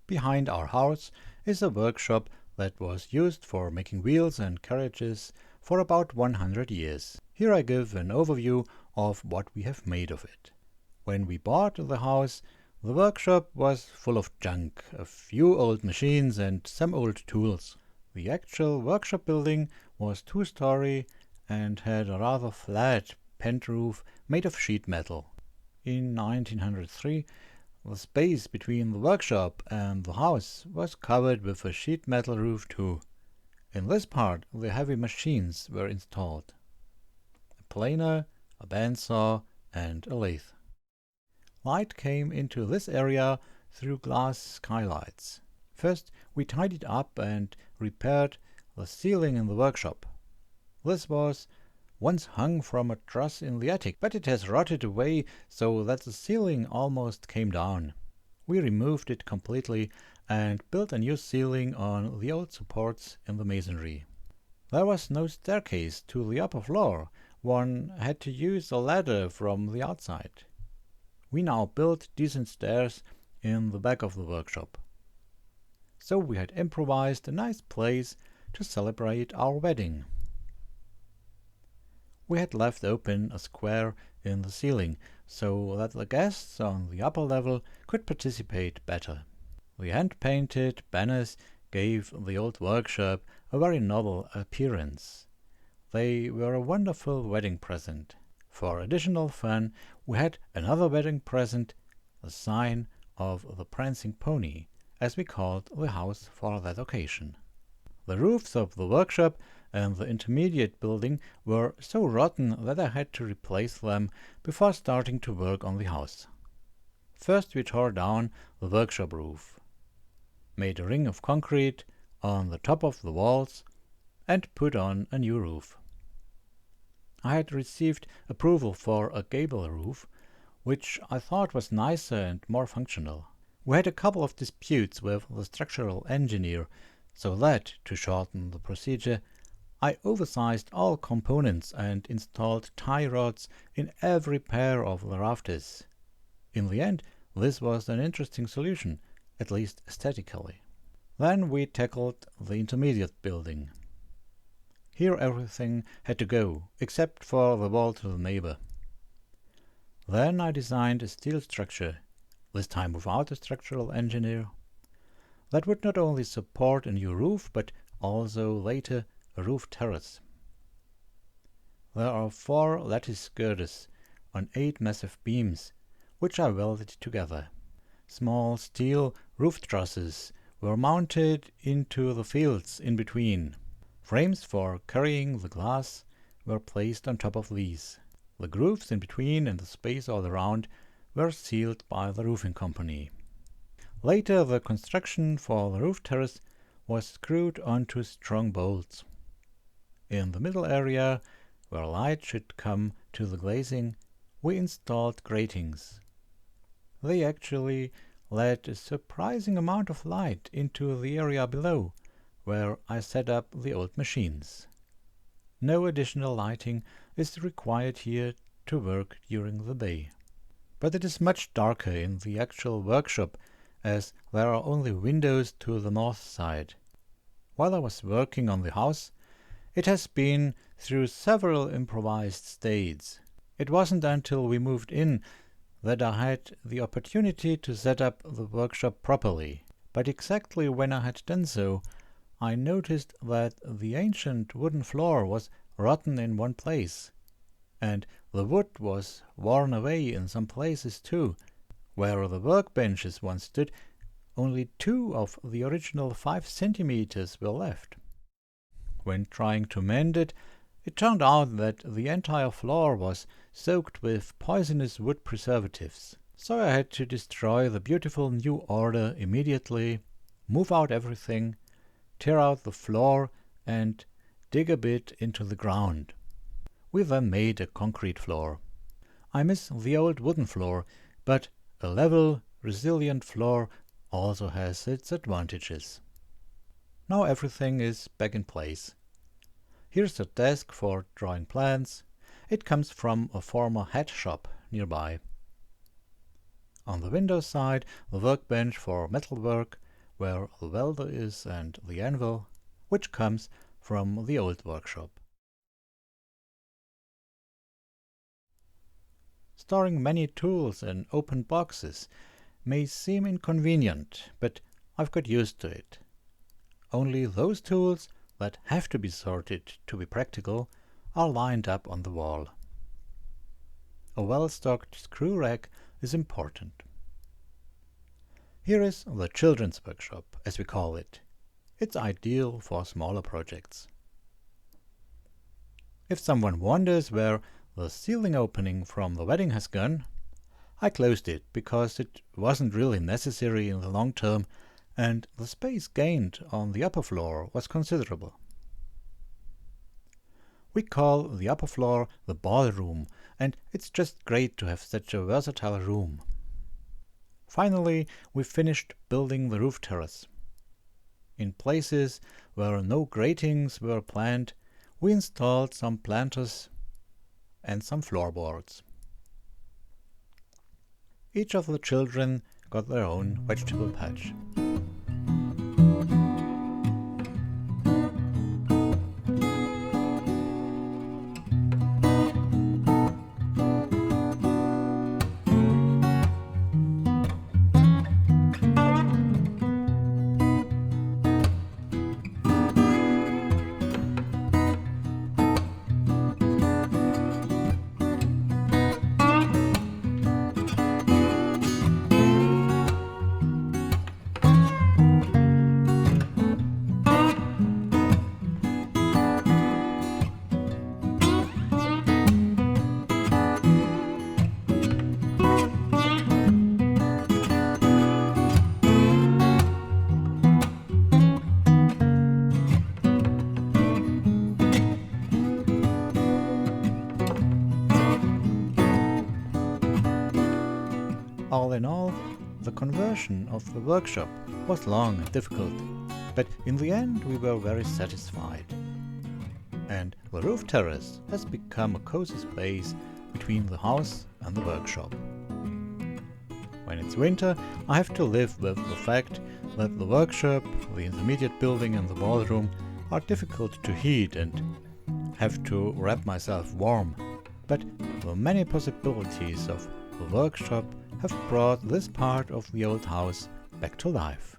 Behind our house is a workshop that was used for making wheels and carriages for about 100 years. Here I give an overview of what we have made of it. When we bought the house, the workshop was full of junk, a few old machines and some old tools. The actual workshop building was 2-story and had a rather flat pent roof made of sheet metal. In 1903, the space between the workshop and the house was covered with a sheet metal roof too. In this part, the heavy machines were installed: a planer, a bandsaw, and a lathe. Light came into this area through glass skylights. First, we tidied up and repaired the ceiling in the workshop. This was once hung from a truss in the attic, but it has rotted away so that the ceiling almost came down. We removed it completely and built a new ceiling on the old supports in the masonry. There was no staircase to the upper floor. One had to use a ladder from the outside. We now built decent stairs in the back of the workshop. So we had improvised a nice place to celebrate our wedding. We had left open a square in the ceiling so that the guests on the upper level could participate better. The hand-painted banners gave the old workshop a very novel appearance. They were a wonderful wedding present. For additional fun, we had another wedding present, the sign of the prancing pony, as we called the house for that occasion. The roofs of the workshop and the intermediate building were so rotten that I had to replace them before starting to work on the house. First we tore down the workshop roof, made a ring of concrete on the top of the walls, and put on a new roof. I had received approval for a gable roof, which I thought was nicer and more functional. We had a couple of disputes with the structural engineer, so that, to shorten the procedure, I oversized all components and installed tie rods in every pair of the rafters. In the end, this was an interesting solution, at least aesthetically. Then we tackled the intermediate building. Here everything had to go, except for the wall to the neighbor. Then I designed a steel structure, this time without a structural engineer, that would not only support a new roof, but also later a roof terrace. There are 4 lattice girders on 8 massive beams, which I welded together. Small steel roof trusses were mounted into the fields in between. Frames for carrying the glass were placed on top of these. The grooves in between and the space all around were sealed by the roofing company. Later, the construction for the roof terrace was screwed onto strong bolts. In the middle area, where light should come to the glazing, we installed gratings. They actually let a surprising amount of light into the area below, where I set up the old machines. No additional lighting is required here to work during the day. But it is much darker in the actual workshop, as there are only windows to the north side. While I was working on the house, it has been through several improvised states. It wasn't until we moved in that I had the opportunity to set up the workshop properly. But exactly when I had done so, I noticed that the ancient wooden floor was rotten in one place, and the wood was worn away in some places too. Where the workbenches once stood, only 2 of the original 5 centimeters were left. When trying to mend it, it turned out that the entire floor was soaked with poisonous wood preservatives. So I had to destroy the beautiful new order immediately, move out everything, tear out the floor, and dig a bit into the ground. We then made a concrete floor. I miss the old wooden floor, but a level, resilient floor also has its advantages. Now everything is back in place. Here's a desk for drawing plans. It comes from a former hat shop nearby. On the window side, the workbench for metalwork, where the welder is and the anvil, which comes from the old workshop. Storing many tools in open boxes may seem inconvenient, but I've got used to it. Only those tools that have to be sorted to be practical are lined up on the wall. A well-stocked screw rack is important. Here is the children's workshop, as we call it. It's ideal for smaller projects. If someone wonders where the ceiling opening from the wedding has gone, I closed it because it wasn't really necessary in the long term, and the space gained on the upper floor was considerable. We call the upper floor the ballroom, and it's just great to have such a versatile room. Finally, we finished building the roof terrace. In places where no gratings were planned, we installed some planters and some floorboards. Each of the children got their own vegetable patch. All in all, the conversion of the workshop was long and difficult, but in the end we were very satisfied. And the roof terrace has become a cozy space between the house and the workshop. When it's winter, I have to live with the fact that the workshop, the intermediate building and the ballroom are difficult to heat and have to wrap myself warm, but the many possibilities of the workshop have brought this part of the old house back to life.